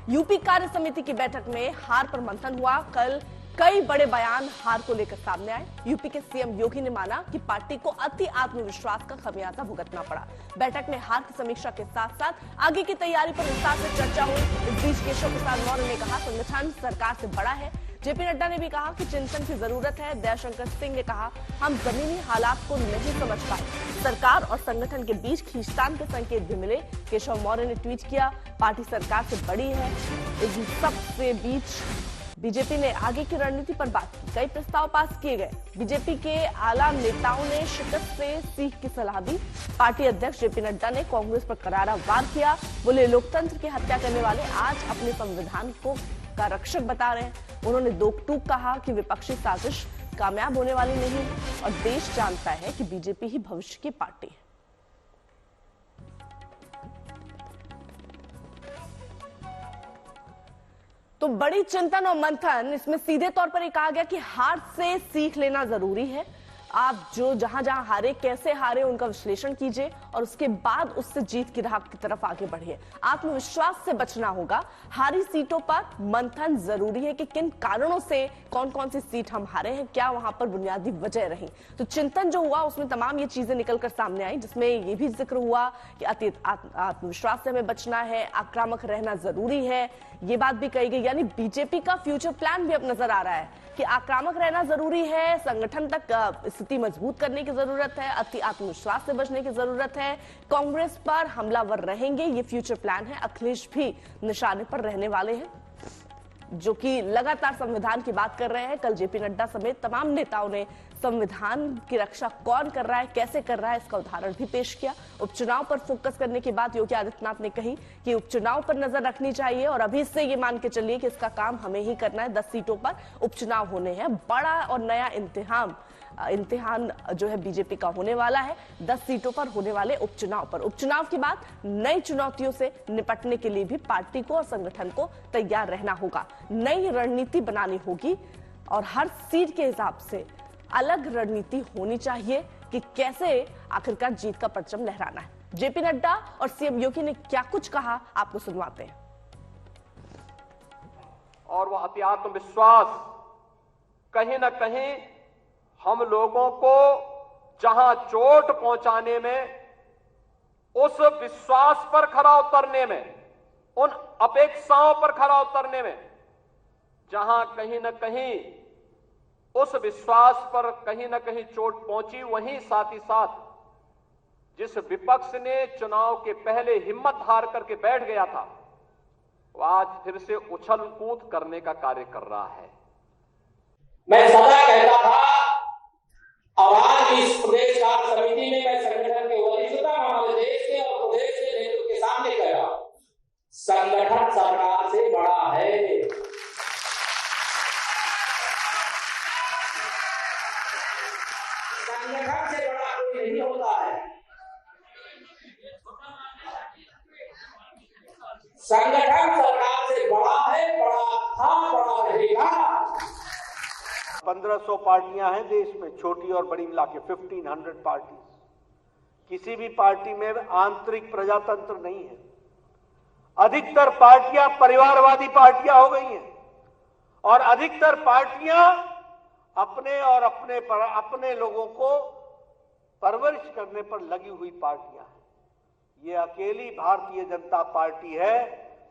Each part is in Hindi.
यूपी कार्य समिति की बैठक में हार पर मंथन हुआ। कल कई बड़े बयान हार को लेकर सामने आए। यूपी के सीएम योगी ने माना कि पार्टी को अति आत्मविश्वास का खमियाजा भुगतना पड़ा। बैठक में हार की समीक्षा के साथ साथ आगे की तैयारी पर विस्तार से चर्चा हुई। इस बीच केशव प्रसाद मौर्य ने कहा संगठन सरकार से बड़ा है। जेपी नड्डा ने भी कहा कि चिंतन की जरूरत है। दयाशंकर सिंह ने कहा हम जमीनी हालात को नहीं समझ पाए। सरकार और संगठन के बीच खींचतान के संकेत भी मिले। केशव मौर्य ने ट्वीट किया पार्टी सरकार से बड़ी है। इन सबसे बीच बीजेपी ने आगे की रणनीति पर बात की। कई प्रस्ताव पास किए गए। बीजेपी के आला नेताओं ने शिकस्त से सीख की सलाह दी। पार्टी अध्यक्ष जेपी नड्डा ने कांग्रेस पर करारा वार किया। बोले लोकतंत्र की हत्या करने वाले आज अपने संविधान को का रक्षक बता रहे हैं। उन्होंने दो टूक कहा कि विपक्षी साजिश कामयाब होने वाली नहीं और देश जानता है कि बीजेपी ही भविष्य की पार्टी है। तो बड़ी चिंतन और मंथन, इसमें सीधे तौर पर ये कहा गया कि हार से सीख लेना जरूरी है। आप जो जहां जहां हारे, कैसे हारे, उनका विश्लेषण कीजिए और उसके बाद उससे जीत की राह की तरफ आगे बढ़िए। आत्मविश्वास से बचना होगा। हारी सीटों पर मंथन जरूरी है कि किन कारणों से कौन कौन सी सीट हम हारे हैं, क्या वहां पर बुनियादी वजह रही। तो चिंतन जो हुआ उसमें तमाम ये चीजें निकलकर सामने आई, जिसमें ये भी जिक्र हुआ कि आत्मविश्वास से हमें बचना है, आक्रामक रहना जरूरी है। ये बात भी कही गई, यानी बीजेपी का फ्यूचर प्लान भी अब नजर आ रहा है कि आक्रामक रहना जरूरी है, संगठन तक स्थिति मजबूत करने की जरूरत है, अति आत्मविश्वास से बचने की जरूरत है, कांग्रेस पर हमलावर रहेंगे, ये फ्यूचर प्लान है। अखिलेश भी निशाने पर रहने वाले हैं, जो कि लगातार संविधान की बात कर रहे हैं। कल जेपी नड्डा समेत तमाम नेताओं ने संविधान की रक्षा कौन कर रहा है, कैसे कर रहा है, इसका उदाहरण भी पेश किया। उपचुनाव पर फोकस करने की बात योगी आदित्यनाथ ने कही कि उपचुनाव पर नजर रखनी चाहिए और अभी से ये मान के चलिए कि इसका काम हमें ही करना है। 10 सीटों पर उपचुनाव होने हैं। बड़ा और नया इम्तिहान जो है बीजेपी का होने वाला है। 10 सीटों पर होने वाले उपचुनाव पर। उपचुनाव के बाद नई चुनौतियों से निपटने के लिए भी पार्टी को और संगठन को तैयार रहना होगा। नई रणनीति बनानी होगी और हर सीट के हिसाब से अलग रणनीति होनी चाहिए कि कैसे आखिरकार जीत का परचम लहराना है। जेपी नड्डा और सीएम योगी ने क्या कुछ कहा, आपको सुनवाते हैं। और वह अति आत्मविश्वास कहीं ना कहीं हम लोगों को जहां चोट पहुंचाने में, उस विश्वास पर खरा उतरने में, उन अपेक्षाओं पर खरा उतरने में, जहां कहीं ना कहीं उस विश्वास पर कहीं ना कहीं चोट पहुंची, वहीं साथ ही साथ जिस विपक्ष ने चुनाव के पहले हिम्मत हार करके बैठ गया था, वो आज फिर से उछल कूद करने का कार्य कर रहा है। मैं सदा कहता था और आज इस प्रदेश कार्य समिति में मैं संगठन के वरिष्ठता देश के और प्रदेश के नेतृत्व के सामने कह रहा हूं, संगठन सरकार से बड़ा है। संगठन से बड़ा कोई नहीं होता है। संगठन सरकार से बड़ा है, बड़ा था, बड़ा रहेगा। 1500 पार्टियां हैं देश में, छोटी और बड़ी मिला के 1500 पार्टी। किसी भी पार्टी में आंतरिक प्रजातंत्र नहीं है। अधिकतर पार्टियां परिवारवादी पार्टियां हो गई हैं और अधिकतर पार्टियां अपने और अपने लोगों को परवरिश करने पर लगी हुई पार्टियां हैं। ये अकेली भारतीय जनता पार्टी है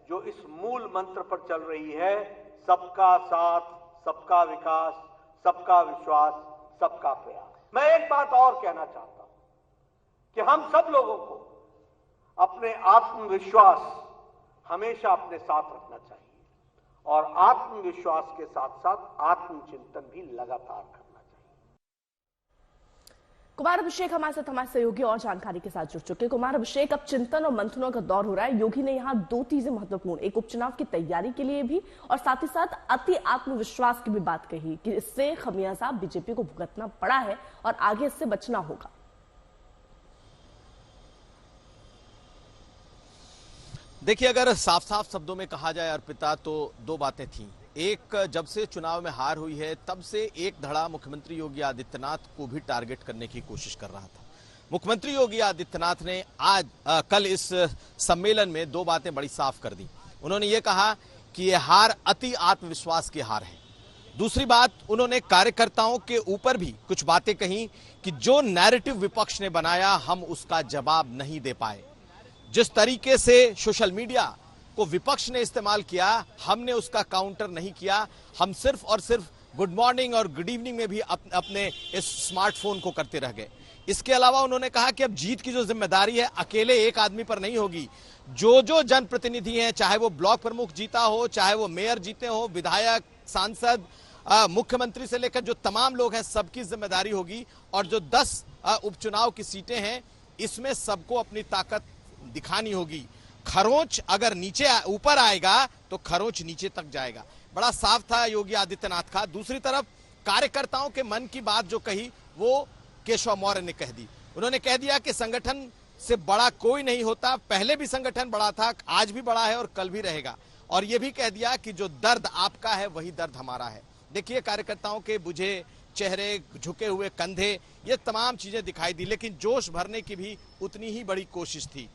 जो इस मूल मंत्र पर चल रही है, सबका साथ, सबका विकास, सबका विश्वास, सबका प्रयास। मैं एक बात और कहना चाहता हूं कि हम सब लोगों को अपने आत्मविश्वास हमेशा अपने साथ रखना चाहिए और आत्मविश्वास के साथ साथ आत्मचिंतन भी लगातार करना चाहिए। कुमार अभिषेक हमारे साथ हमारे सहयोगी और जानकारी के साथ जुड़ चुके। कुमार अभिषेक, अब चिंतन और मंथनों का दौर हो रहा है। योगी ने यहाँ दो चीजें महत्वपूर्ण, एक उपचुनाव की तैयारी के लिए भी और साथ ही साथ अति आत्मविश्वास की भी बात कही कि इससे खमियाजा बीजेपी को भुगतना पड़ा है और आगे इससे बचना होगा। देखिए, अगर साफ साफ शब्दों में कहा जाए अर्पिता, तो दो बातें थीं। एक, जब से चुनाव में हार हुई है तब से एक धड़ा मुख्यमंत्री योगी आदित्यनाथ को भी टारगेट करने की कोशिश कर रहा था। मुख्यमंत्री योगी आदित्यनाथ ने कल इस सम्मेलन में दो बातें बड़ी साफ कर दी। उन्होंने ये कहा कि ये हार अति आत्मविश्वास की हार है। दूसरी बात, उन्होंने कार्यकर्ताओं के ऊपर भी कुछ बातें कही कि जो नैरेटिव विपक्ष ने बनाया हम उसका जवाब नहीं दे पाए। जिस तरीके से सोशल मीडिया को विपक्ष ने इस्तेमाल किया, हमने उसका काउंटर नहीं किया। हम सिर्फ और सिर्फ गुड मॉर्निंग और गुड इवनिंग में भी अपने इस स्मार्टफोन को करते रह गए। इसके अलावा उन्होंने कहा कि अब जीत की जो जिम्मेदारी है अकेले एक आदमी पर नहीं होगी। जो जनप्रतिनिधि हैं, चाहे वो ब्लॉक प्रमुख जीता हो, चाहे वो मेयर जीते हो, विधायक, सांसद, मुख्यमंत्री से लेकर जो तमाम लोग हैं, सबकी जिम्मेदारी होगी। और जो 10 उपचुनाव की सीटें हैं, इसमें सबको अपनी ताकत दिखानी होगी। खरोंच अगर नीचे ऊपर आएगा तो खरोंच नीचे तक जाएगा। बड़ा साफ था योगी आदित्यनाथ का। दूसरी तरफ कार्यकर्ताओं के मन की बात जो कही वो केशव मौर्य ने कह दी। उन्होंने कह दिया कि संगठन से बड़ा कोई नहीं होता। पहले भी संगठन बड़ा था, आज भी बड़ा है और कल भी रहेगा। और यह भी कह दिया कि जो दर्द आपका है वही दर्द हमारा है। देखिए, कार्यकर्ताओं के बुझे चेहरे, झुके हुए कंधे, ये तमाम चीजें दिखाई दी, लेकिन जोश भरने की भी उतनी ही बड़ी कोशिश थी।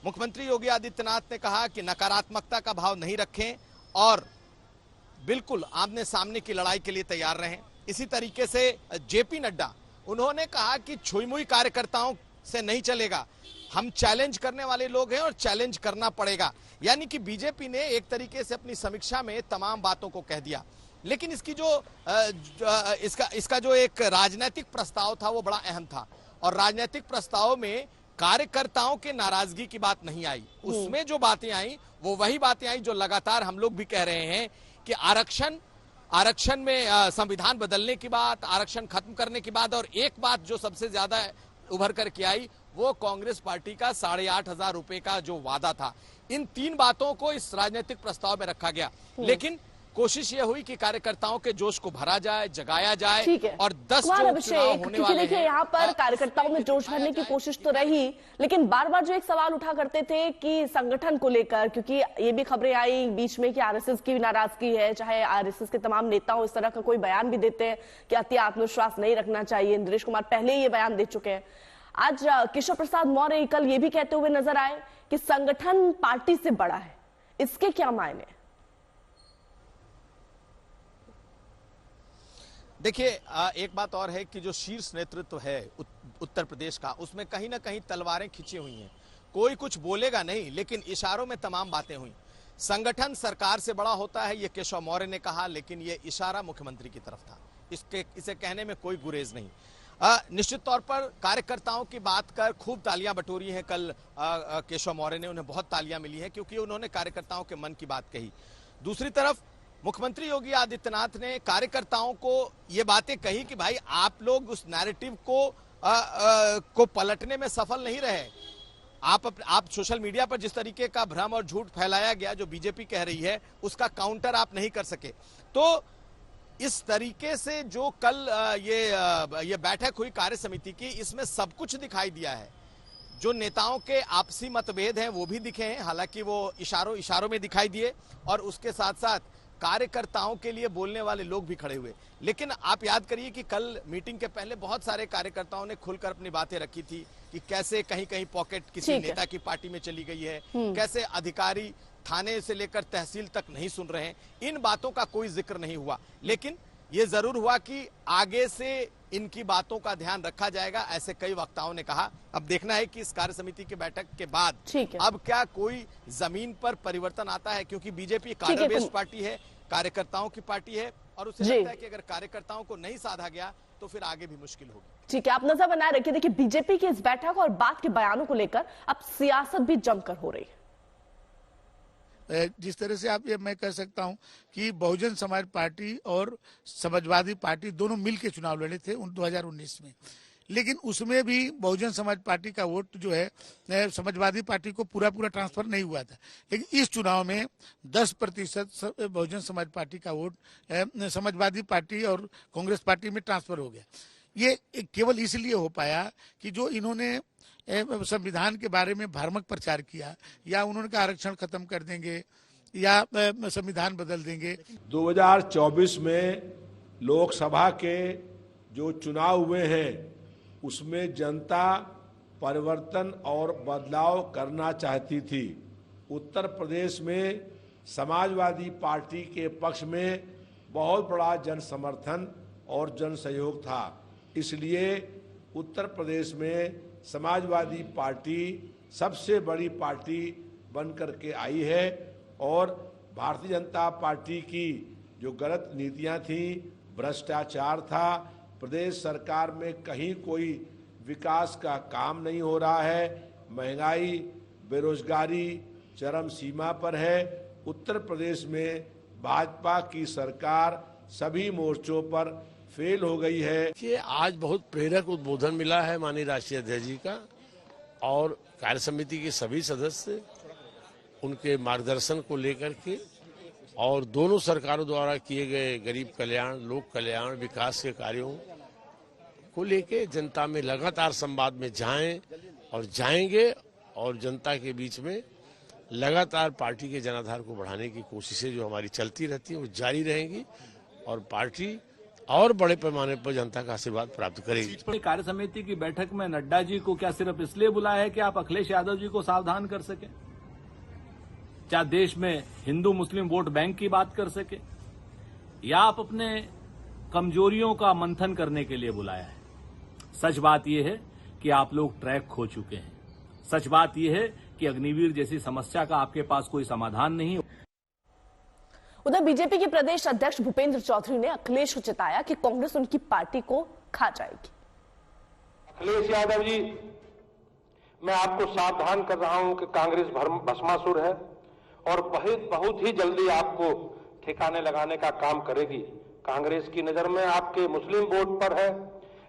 मुख्यमंत्री योगी आदित्यनाथ ने कहा कि नकारात्मकता का भाव नहीं रखें और बिल्कुल आमने सामने की लड़ाई के लिए तैयार रहें। इसी तरीके से जेपी नड्डा, उन्होंने कहा कि छुई-मुई कार्यकर्ताओं से नहीं चलेगा। हम चैलेंज करने वाले लोग हैं और चैलेंज करना पड़ेगा। यानी कि बीजेपी ने एक तरीके से अपनी समीक्षा में तमाम बातों को कह दिया। लेकिन इसकी इसका जो एक राजनीतिक प्रस्ताव था वो बड़ा अहम था। और राजनीतिक प्रस्ताव में कार्यकर्ताओं के नाराजगी की बात नहीं आई। उसमें जो बातें आई वो वही बातें आई जो लगातार हम लोग भी कह रहे हैं कि आरक्षण में संविधान बदलने की बात, आरक्षण खत्म करने की बात, और एक बात जो सबसे ज्यादा उभर करके आई वो कांग्रेस पार्टी का 8,500 रुपए का जो वादा था। इन 3 बातों को इस राजनीतिक प्रस्ताव में रखा गया। लेकिन कोशिश ये हुई कि कार्यकर्ताओं के जोश को भरा जाए, जगाया जाए। और 10 चुनाव होने वाले देखिए, यहाँ पर कार्यकर्ताओं में जोश भरने की कोशिश तो रही, लेकिन बार बार जो एक सवाल उठा करते थे कि संगठन को लेकर, क्योंकि ये भी खबरें आई बीच में कि आरएसएस की नाराजगी है, चाहे आरएसएस के तमाम नेताओं इस तरह का कोई बयान भी देते हैं कि अति आत्मविश्वास नहीं रखना चाहिए। नीतीश कुमार पहले ही ये बयान दे चुके हैं। आज केशव प्रसाद मौर्य कल ये भी कहते हुए नजर आए कि संगठन पार्टी से बड़ा है। इसके क्या मायने? देखिए, एक बात और है कि जो शीर्ष नेतृत्व है उत्तर प्रदेश का, उसमें कहीं ना कहीं तलवारें खिंची हुई हैं। कोई कुछ बोलेगा नहीं, लेकिन इशारों में तमाम बातें हुई। संगठन सरकार से बड़ा होता है, ये केशव मौर्य ने कहा, लेकिन ये इशारा मुख्यमंत्री की तरफ था। इसे कहने में कोई गुरेज नहीं। निश्चित तौर पर कार्यकर्ताओं की बात कर खूब तालियां बटोरी हैं कल केशव मौर्य ने। उन्हें बहुत तालियां मिली हैं क्योंकि उन्होंने कार्यकर्ताओं के मन की बात कही। दूसरी तरफ मुख्यमंत्री योगी आदित्यनाथ ने कार्यकर्ताओं को ये बातें कही कि भाई आप लोग उस नैरेटिव को पलटने में सफल नहीं रहे। आप सोशल मीडिया पर जिस तरीके का भ्रम और झूठ फैलाया गया जो बीजेपी कह रही है, उसका काउंटर आप नहीं कर सके। तो इस तरीके से जो कल ये बैठक हुई कार्य समिति की, इसमें सब कुछ दिखाई दिया है। जो नेताओं के आपसी मतभेद हैं वो भी दिखे हैं, हालांकि वो इशारों में दिखाई दिए, और उसके साथ साथ कार्यकर्ताओं के लिए बोलने वाले लोग भी खड़े हुए। लेकिन आप याद करिए कि कल मीटिंग के पहले बहुत सारे कार्यकर्ताओं ने खुलकर अपनी बातें रखी थी कि कैसे कहीं कहीं पॉकेट किसी नेता की पार्टी में चली गई है, कैसे अधिकारी थाने से लेकर तहसील तक नहीं सुन रहे हैं। इन बातों का कोई जिक्र नहीं हुआ, लेकिन ये जरूर हुआ कि आगे से इनकी बातों का ध्यान रखा जाएगा, ऐसे कई वक्ताओं ने कहा। अब देखना है कि इस कार्य समिति की बैठक के बाद अब क्या कोई जमीन पर परिवर्तन आता है, क्योंकि बीजेपी कार्य बेस्ड पार्टी है, कार्यकर्ताओं की पार्टी है, और उसे लगता है कि अगर कार्यकर्ताओं को नहीं साधा गया तो फिर आगे भी मुश्किल होगी। ठीक है, आप नजर बनाए रखिए। देखिए, बीजेपी की इस बैठक और बात के बयानों को लेकर अब सियासत भी जमकर हो रही है। जिस तरह से आप ये मैं कह सकता हूं कि बहुजन समाज पार्टी और समाजवादी पार्टी दोनों मिलकर चुनाव लड़े थे 2019 में, लेकिन उसमें भी बहुजन समाज पार्टी का वोट जो है समाजवादी पार्टी को पूरा ट्रांसफर नहीं हुआ था। लेकिन इस चुनाव में 10% बहुजन समाज पार्टी का वोट समाजवादी पार्टी और कांग्रेस पार्टी में ट्रांसफर हो गया। ये केवल इसलिए हो पाया कि जो इन्होंने संविधान के बारे में भ्रामक प्रचार किया, या उन्होंने कहा आरक्षण खत्म कर देंगे या संविधान बदल देंगे। 2024 में लोकसभा के जो चुनाव हुए हैं उसमें जनता परिवर्तन और बदलाव करना चाहती थी। उत्तर प्रदेश में समाजवादी पार्टी के पक्ष में बहुत बड़ा जन समर्थन और जन सहयोग था। इसलिए उत्तर प्रदेश में समाजवादी पार्टी सबसे बड़ी पार्टी बनकर के आई है और भारतीय जनता पार्टी की जो गलत नीतियां थी, भ्रष्टाचार था, प्रदेश सरकार में कहीं कोई विकास का काम नहीं हो रहा है, महंगाई, बेरोजगारी चरम सीमा पर है। उत्तर प्रदेश में भाजपा की सरकार सभी मोर्चों पर फेल हो गई है। कि आज बहुत प्रेरक उद्बोधन मिला है माननीय राष्ट्रीय अध्यक्ष जी का और कार्य समिति के सभी सदस्य उनके मार्गदर्शन को लेकर के और दोनों सरकारों द्वारा किए गए गरीब कल्याण, लोक कल्याण, विकास के कार्यों को लेके जनता में लगातार संवाद में जाएं और जाएंगे और जनता के बीच में लगातार पार्टी के जनाधार को बढ़ाने की कोशिशें जो हमारी चलती रहती है वो जारी रहेंगी और पार्टी और बड़े पैमाने पर जनता का आशीर्वाद प्राप्त करेगी। कार्य समिति की बैठक में नड्डा जी को क्या सिर्फ इसलिए बुलाया है कि आप अखिलेश यादव जी को सावधान कर सके, क्या देश में हिंदू मुस्लिम वोट बैंक की बात कर सके, या आप अपने कमजोरियों का मंथन करने के लिए बुलाया है? सच बात यह है कि आप लोग ट्रैक खो चुके हैं। सच बात यह है कि अग्निवीर जैसी समस्या का आपके पास कोई समाधान नहीं। उधर बीजेपी के प्रदेश अध्यक्ष भूपेंद्र चौधरी ने अखिलेश को चिताया कि कांग्रेस उनकी पार्टी को खा जाएगी। अखिलेश यादव जी, मैं आपको सावधान कर रहा हूं कि कांग्रेस भस्मासुर है और बहुत ही जल्दी आपको ठिकाने लगाने का काम करेगी। कांग्रेस की नजर में आपके मुस्लिम वोट पर है।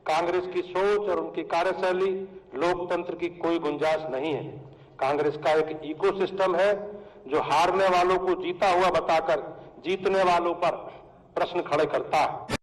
कांग्रेस की सोच और उनकी कार्यशैली लोकतंत्र की कोई गुंजाइश नहीं है। कांग्रेस का एक इकोसिस्टम है जो हारने वालों को जीता हुआ बताकर जीतने वालों पर प्रश्न खड़े करता है।